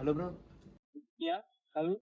Halo bro. Ya, halo.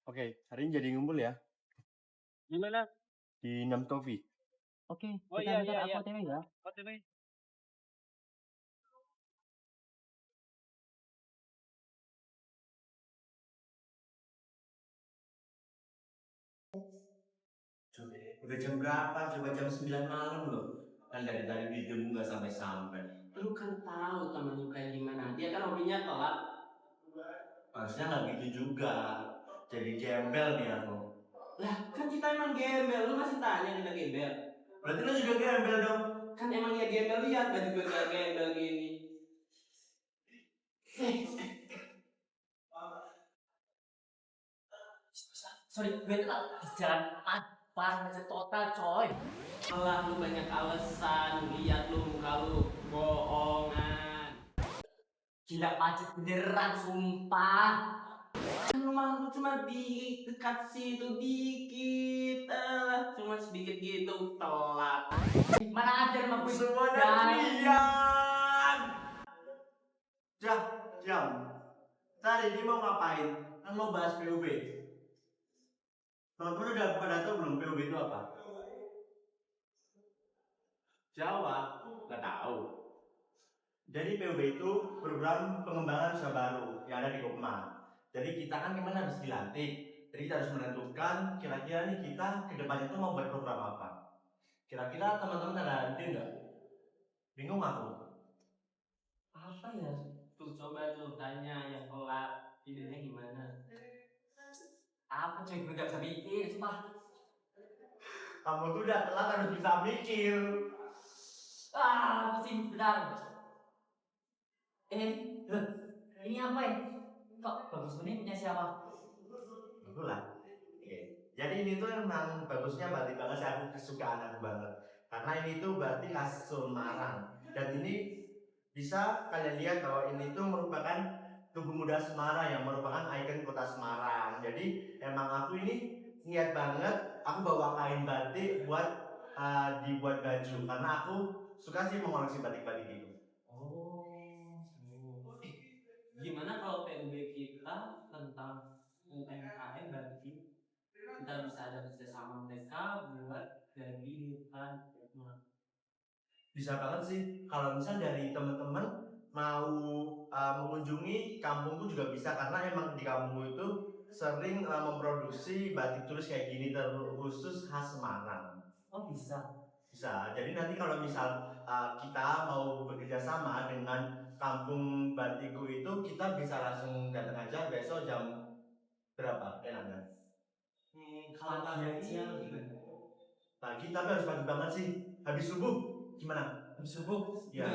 Oke, hari ini jadi ngumpul ya Gimana? di Nam Tofi. Oke, Oh bentar, iya, aku OTW ya. OTW. Udah jam berapa? Coba jam 9 malam loh. Kan dari tadi ditunggu nggak sampai-sampai. Lu kan tahu temen lu kayak gimana, dia kan hobinya telat. Harusnya nggak gitu juga. Jadi gembel nih aku. Lah kan kita emang gembel, lu masih tanya kita gembel. Berarti lo juga gembel dong. Kan emang ya gembel, lihat baju gue kayak gembel gini. Sorry, gue telat di jalan macet total, coy. Malah lu banyak alasan, lihat lu muka lu bohongan. Gila macet beneran, sumpah. Rumah lu cuma di dekat situ dikit, cuma sedikit gitu telat. Mana ada rumah gue? Semuanya Guys. diam. Jam. Tadi ini mau ngapain? Kan mau bahas PUB. Teman-teman udah pada tahu belum PUB itu apa? Jawab, nggak tahu. Jadi PUB itu program pengembangan usaha baru yang ada di Kopma. Jadi kita kan gimana habis dilantik. Jadi kita harus menentukan kira-kira nih kita ke depannya itu mau buat program apa. Kira-kira teman-teman ada ide nggak? Bingung aku. Apa ya? Tuh coba tuh tanya yang telat, idenya gimana? Apa coy, gue gak bisa mikir, sumpah. Kamu tuh udah telat harus bisa mikir. Pusing, bentar. Ini apa ya? Kok bagus ini punya siapa? Itulah. Oke. Jadi ini tuh emang bagusnya berarti banget sih, aku kesukaan aku banget. Karena ini tuh berarti khas Semarang. Dan ini bisa kalian lihat bahwa ini tuh merupakan Tugu Muda Semarang yang merupakan ikon kota Semarang. Jadi emang aku ini niat banget aku bawa kain batik buat dibuat baju karena aku suka sih mengoleksi batik-batik itu. Gimana kalau PUB kita tentang UMKM berarti kita bisa ada kerjasama mereka buat jadi hutan. Bisa banget sih kalau misal dari teman-teman mau mengunjungi kampungku juga bisa karena emang di kampungku itu sering memproduksi batik tulis kayak gini khusus khas Semarang. Oh bisa. Bisa. Jadi nanti kalau misal kita mau bekerja sama dengan kampung batikku itu kita bisa langsung datang aja besok jam berapa enaknya? Kalau pagi Pagi tapi harus pagi banget sih. Habis subuh gimana? habis subuh, Ya.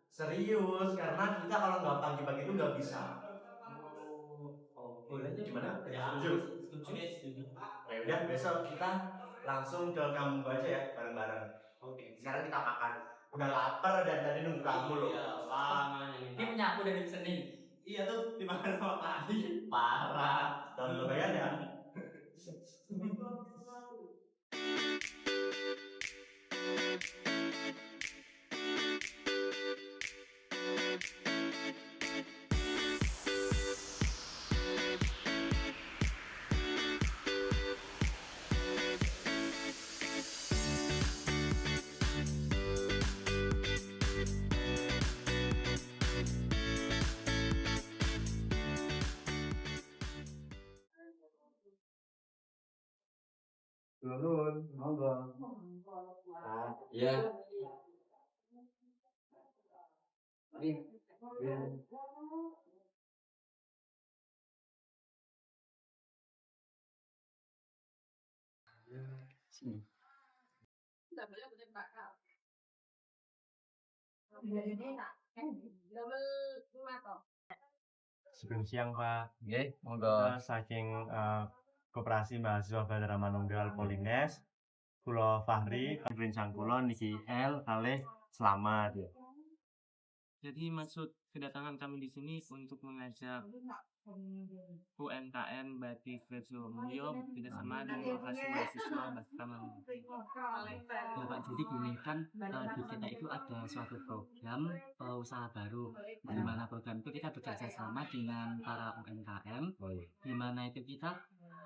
Serius, karena kita kalau nggak pagi-pagi itu nggak bisa. Boleh aja. Gimana? Ya, Setuju? setuju. Ya udah besok kita langsung ke kampung aja ya bareng-bareng. Oke. Sekarang kita makan. Udah lapar dan tadi nunggu kamu loh. Iya, lama ini. Ini punya aku dari seni. Iya tuh dimakan sama tadi. Parah. Dan lumayan ya. Turun, monggo. Iya. Sebelum siang Pak. Oke, monggo. Saking Koperasi Mahasiswa Bandara Manunggal Polines, Kulo Fahri, Rincang Kulo niki L kalih selamat ya. Jadi maksud kedatangan kami di sini untuk mengajak UMKM Batik Rejo Mulyo bekerjasama dengan lokasi mahasiswa Batam. Ya Pak, jadi gini kan di kita itu ada suatu program usaha baru, di mana program itu kita bekerja sama dengan para UMKM, di mana itu kita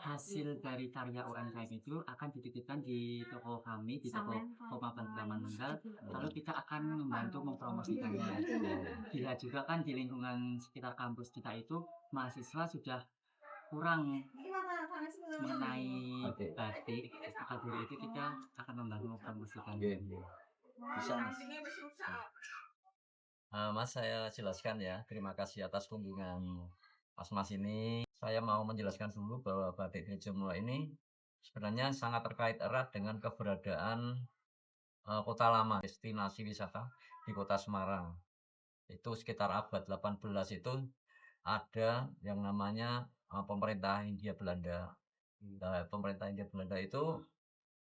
hasil dari karya UMKM itu akan dititipkan di toko kami, di toko Kopapan Mandal, lalu kita akan membantu mempromosikannya. Bila juga kan di lingkungan sekitar kampus kita itu mahasiswa sudah kurang mengenai batik, maka dari itu kita akan membantu mempromosikannya. Bisa Mas. Mas, saya jelaskan ya. Terima kasih atas kunjungan Mas ini. Saya mau menjelaskan dulu bahwa Batik Rejo Mulyo ini sebenarnya sangat terkait erat dengan keberadaan Kota Lama, destinasi wisata di Kota Semarang. Itu sekitar abad 18 itu ada yang namanya pemerintah Hindia Belanda. Nah, pemerintah Hindia Belanda itu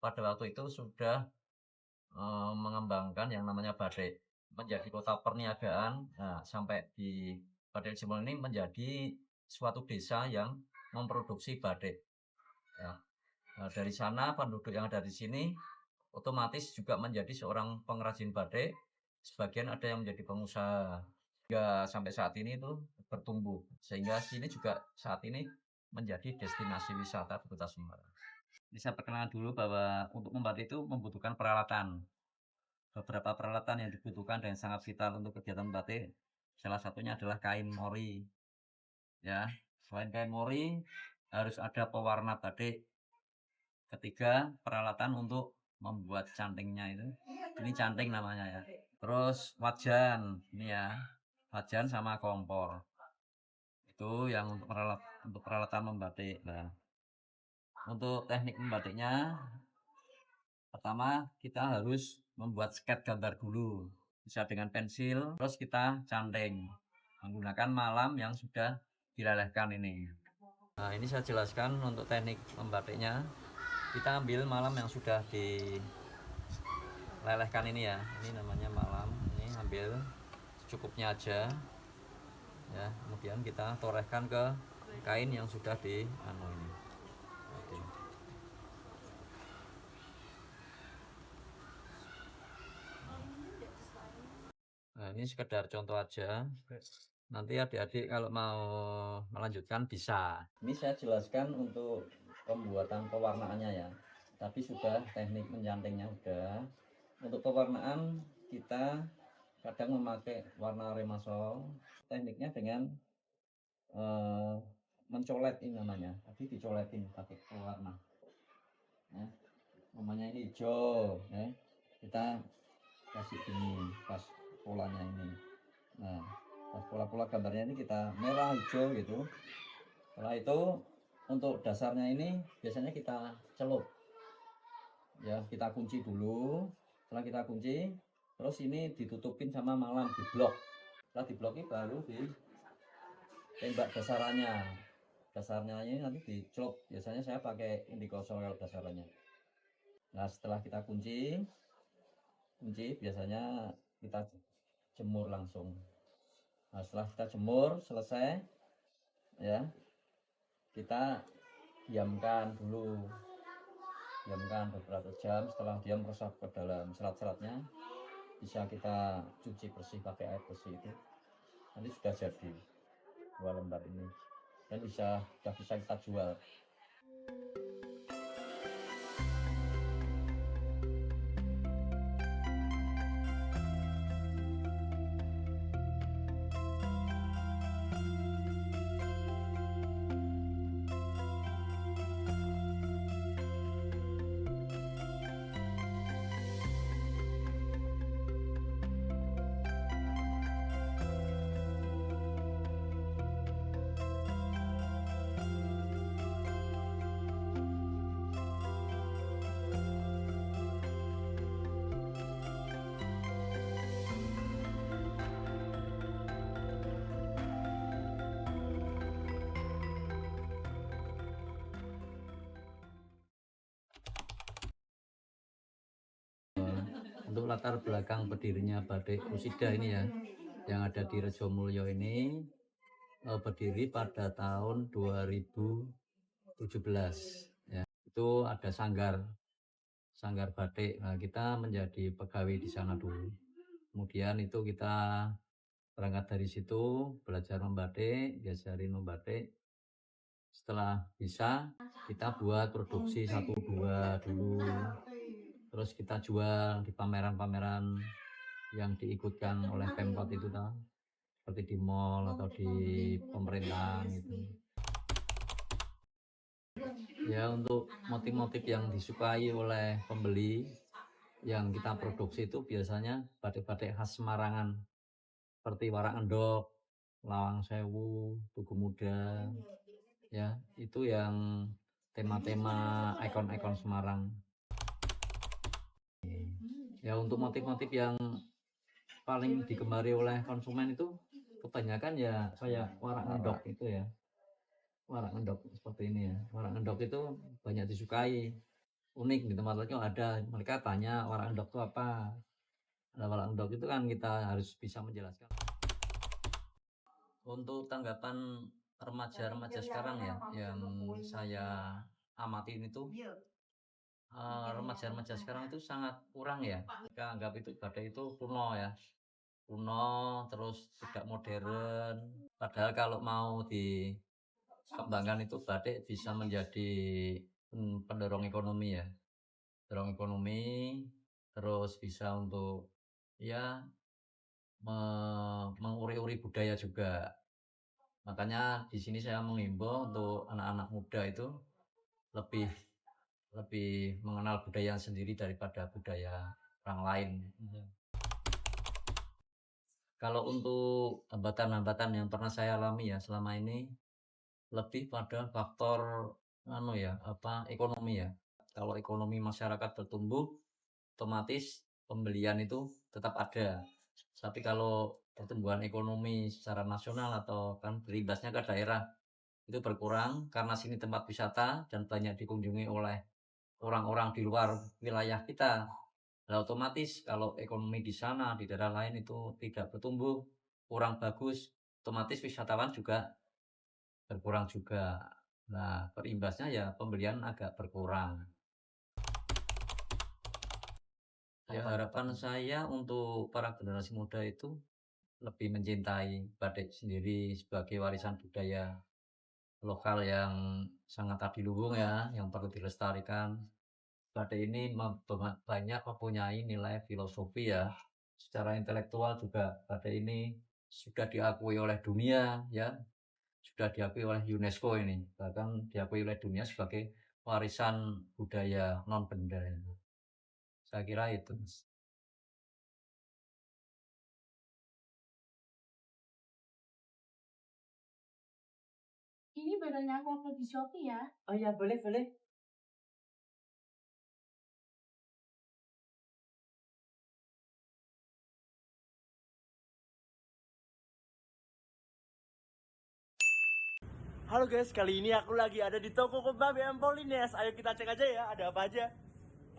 pada waktu itu sudah mengembangkan yang namanya batik menjadi kota perniagaan. Nah, sampai di Batik Rejo Mulyo ini menjadi suatu desa yang memproduksi batik. Ya. Nah, dari sana penduduk yang ada di sini otomatis juga menjadi seorang pengrajin batik. Sebagian ada yang menjadi pengusaha. Hingga sampai saat ini itu bertumbuh. Sehingga sini juga saat ini menjadi destinasi wisata di Kota Semarang. Ini saya perkenalkan dulu bahwa untuk membatik itu membutuhkan peralatan. Beberapa peralatan yang dibutuhkan dan sangat vital untuk kegiatan batik, salah satunya adalah kain mori. Ya, selain kain mori harus ada pewarna batik. Ketiga, peralatan untuk membuat cantingnya itu. Ini canting namanya ya. Terus wajan, ini ya. Wajan sama kompor. Itu yang untuk peralatan membatik. Nah, untuk teknik membatiknya, pertama kita harus membuat sket gambar dulu. Bisa dengan pensil, terus kita canting menggunakan malam yang sudah dilelehkan ini. Nah, ini saya jelaskan untuk teknik membatiknya. Kita ambil malam yang sudah dilelehkan ini ya. Ini namanya malam. Ini ambil secukupnya aja. Ya, kemudian kita torehkan ke kain yang sudah ini. Oke. Nah, ini sekedar contoh aja. Nanti adik-adik kalau mau melanjutkan bisa. Ini saya jelaskan untuk pembuatan pewarnaannya ya. Tapi sudah teknik mencantingnya udah. Untuk pewarnaan kita kadang memakai warna remasol. Tekniknya dengan mencolet ini namanya. Tadi dicoletin pakai pewarna. Ya. Namanya ini hijau. Ya. Kita kasih gini pas polanya ini. Nah, pas pola-pola gambarnya ini kita merah hijau gitu. Setelah itu untuk dasarnya ini biasanya kita celup. Ya, kita kunci dulu. Setelah kita kunci, terus ini ditutupin sama malam diblok. Setelah dibloki baru ditembak dasarannya. Dasarnya ini nanti dicelup. Biasanya saya pakai indikosol kalau dasarannya. Nah, setelah kita kunci biasanya kita jemur langsung. Nah, setelah kita jemur selesai ya, kita diamkan dulu, beberapa jam. Setelah dia meresap ke dalam serat-seratnya, bisa kita cuci bersih pakai air bersih itu. Nanti sudah jadi 2 lembar ini dan sudah bisa kita jual. Untuk latar belakang berdirinya Batik Rosida ini ya, yang ada di Rejomulyo ini berdiri pada tahun 2017 ya. Itu ada sanggar batik. Nah, kita menjadi pegawai di sana dulu. Kemudian itu kita berangkat dari situ, belajar membatik, diajarin membatik. Setelah bisa, kita buat produksi 1-2 dulu. Terus kita jual di pameran-pameran yang diikutkan oleh Pemkot itu tau, seperti di mall atau di pemerintahan gitu. Ya, untuk motif-motif yang disukai oleh pembeli yang kita produksi itu biasanya batik-batik khas Semarangan seperti warak endok, lawang sewu, tugu muda, ya itu yang tema-tema ikon-ikon Semarang. Ya, untuk motif-motif yang paling digemari oleh konsumen itu kebanyakan ya kayak warak endok itu ya, warak endok seperti ini ya. Warak endok itu banyak disukai, unik di tempat lain ada. Mereka tanya warak endok itu apa. Nah, warak endok itu kan kita harus bisa menjelaskan. Untuk tanggapan remaja-remaja sekarang ya, yang saya amatin itu remaja-remaja sekarang itu sangat kurang ya. Kita anggap itu batik itu kuno ya, kuno terus tidak modern. Padahal kalau mau dikembangkan itu batik bisa menjadi pendorong ekonomi ya, pendorong ekonomi, terus bisa untuk ya menguri-uri budaya juga. Makanya di sini saya menghimbau untuk anak-anak muda itu lebih mengenal budaya sendiri daripada budaya orang lain. Kalau untuk hambatan-hambatan yang pernah saya alami ya selama ini lebih pada faktor ekonomi ya. Kalau ekonomi masyarakat bertumbuh, otomatis pembelian itu tetap ada. Tapi kalau pertumbuhan ekonomi secara nasional atau kan berimbasnya ke daerah itu berkurang karena sini tempat wisata dan banyak dikunjungi oleh orang-orang di luar wilayah kita. Nah, otomatis kalau ekonomi di sana di daerah lain itu tidak bertumbuh, kurang bagus, otomatis wisatawan juga berkurang juga. Nah, berimbasnya ya pembelian agak berkurang. Ya, harapan saya untuk para generasi muda itu lebih mencintai batik sendiri sebagai warisan budaya lokal yang sangat adiluhung ya, yang perlu dilestarikan. Batik ini banyak mempunyai nilai filosofi ya. Secara intelektual juga batik ini sudah diakui oleh dunia ya, sudah diakui oleh UNESCO ini, bahkan diakui oleh dunia sebagai warisan budaya non benda. Saya kira itu. Ini badannya aku upload di Shopee ya. Oh ya, boleh. Halo guys, kali ini aku lagi ada di toko Mbak BM Polines. Ayo kita cek aja ya, ada apa aja.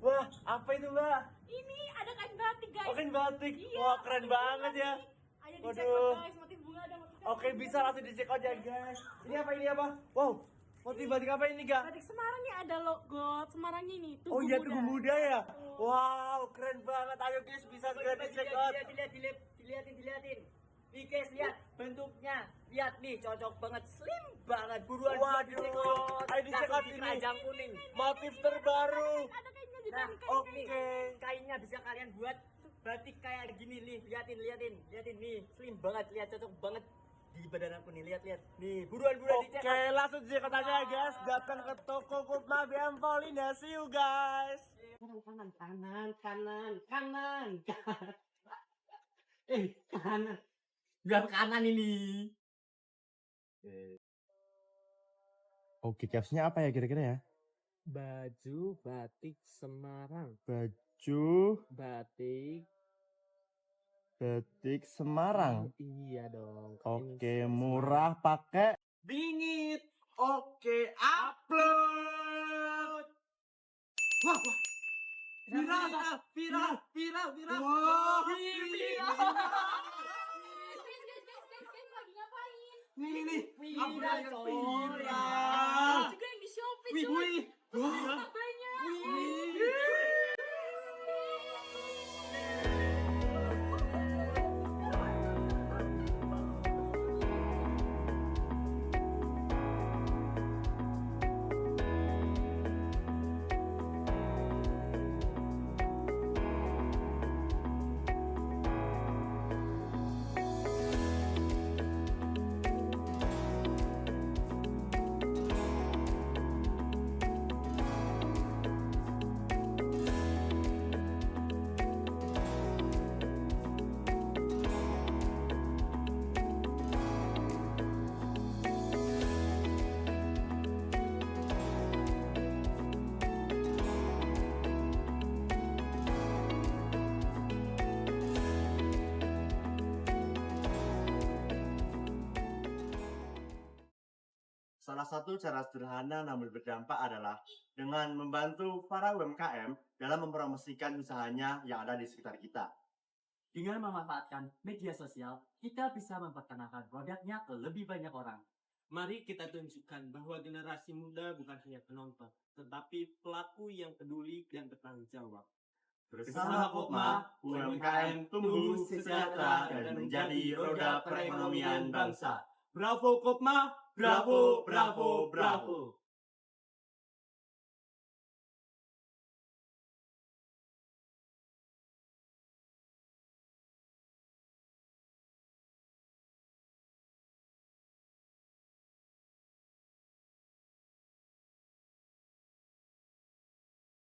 Wah, apa itu Mbak? Ini ada kain batik guys. Oh, kain batik. Iya, Wah, keren motif banget bunga ya. nih. Ayo dicek Waduh. guys, motif bunga ada motif. Oke, bisa langsung dicek aja guys. Ini apa? Wow, motif batik apa ini Kak? Batik Semarangnya ada logo Semarangnya ini. Oh iya, Tugu Muda ya. Wow, keren banget. Ayo guys, bisa segera dicek out. Dilihatin. Nih guys, lihat bentuknya. Lihat nih, cocok banget, slim banget. Buruan Waduh, ayo dicek out ini. keranjang kuning. Motif terbaru. Ada kainnya di Nah, balik Oke. kainnya. Kainnya bisa kalian buat batik kayak gini nih. Lihatin nih, slim banget, lihat cocok banget di badan aku nih. Lihat. Nih, buruan dicek. Oke, langsung dicek out aja guys. Datang ke toko Mbak BM Polines. See you guys. Kanan. Kanan. Biar kanan ini. Oke, capsnya apa ya kira-kira ya? Baju batik Semarang. Baju Batik. Semarang. Iya dong. Oke, murah pakai Bingit. Oke, upload. Wah. Viral. Viral. Wah, viral. Juga yang di Shopee cuy. Tak banyak. Salah satu cara sederhana namun berdampak adalah dengan membantu para UMKM dalam mempromosikan usahanya yang ada di sekitar kita. Dengan memanfaatkan media sosial, kita bisa memperkenalkan produknya ke lebih banyak orang. Mari kita tunjukkan bahwa generasi muda bukan hanya penonton, tetapi pelaku yang peduli dan bertanggung jawab. Bersama Kopma, UMKM tumbuh sejahtera dan menjadi roda perekonomian bangsa. Bravo Kopma, bravo, bravo, bravo.